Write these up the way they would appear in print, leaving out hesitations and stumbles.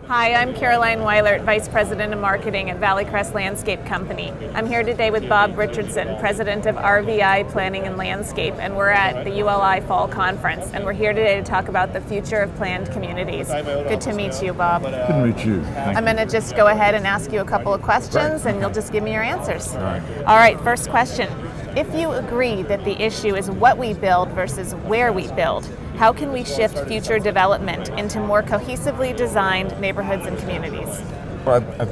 Hi, I'm Caroline Weilert, Vice President of Marketing at ValleyCrest Landscape Company. I'm here today with Bob Richardson, President of RVI Planning and Landscape, and we're at the ULI Fall Conference, and we're here today to talk about the future of planned communities. Good to meet you, Bob. Good to meet you. I'm going to just go ahead and ask you a couple of questions, and you'll just give me your answers. All right, first question. If you agree that the issue is what we build versus where we build, how can we shift future development into more cohesively designed neighborhoods and communities? Well, I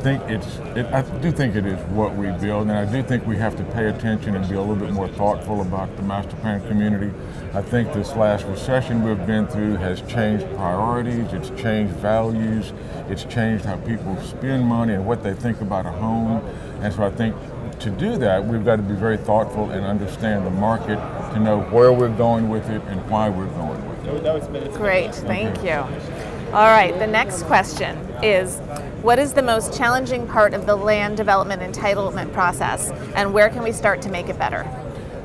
do think it is what we build, and I do think we have to pay attention and be a little bit more thoughtful about the master plan community. I think this last recession we've been through has changed priorities, it's changed values, it's changed how people spend money and what they think about a home. And so I think to do that, we've got to be very thoughtful and understand the market to know where we're going with it and why we're going with it. Great, thank you. All right, the next question is, what is the most challenging part of the land development entitlement process, and where can we start to make it better?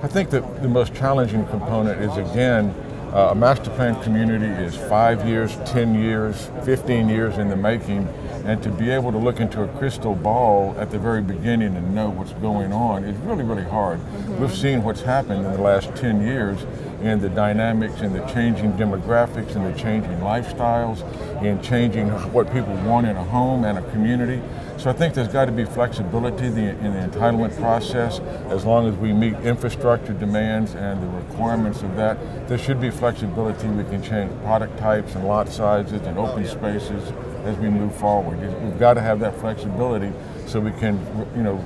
I think that the most challenging component is, again, a master plan community is 5 years, 10 years, 15 years in the making, and to be able to look into a crystal ball at the very beginning and know what's going on is really, really hard. We've seen what's happened in the last 10 years in the dynamics and the changing demographics and the changing lifestyles and changing what people want in a home and a community. So I think there's got to be flexibility in the entitlement process. As long as we meet infrastructure demands and the requirements of that, there should be flexibility. We can change product types and lot sizes and open spaces as we move forward. We've got to have that flexibility so we can,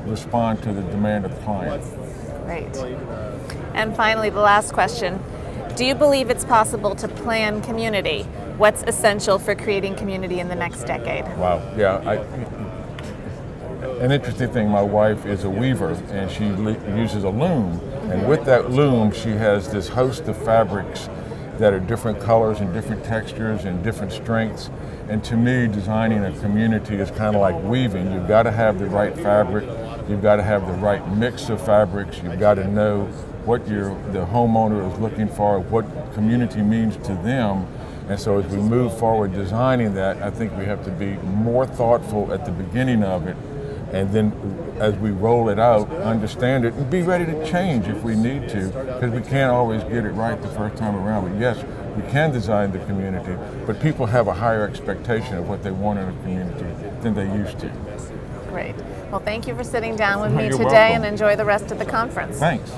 respond to the demand of clients. Great. And finally, the last question. Do you believe it's possible to plan community? What's essential for creating community in the next decade? Wow, yeah. An interesting thing, my wife is a weaver and she uses a loom, and with that loom she has this host of fabrics that are different colors and different textures and different strengths. And to me, designing a community is kind of like weaving. You've got to have the right fabric, you've got to have the right mix of fabrics, you've got to know what the homeowner is looking for, what community means to them. And so as we move forward designing that, I think we have to be more thoughtful at the beginning of it, and then as we roll it out, understand it and be ready to change if we need to, because we can't always get it right the first time around. But yes, we can design the community, but people have a higher expectation of what they want in a community than they used to. Great. Well, thank you for sitting down with me You're today, welcome. and enjoy the rest of the conference. Thanks.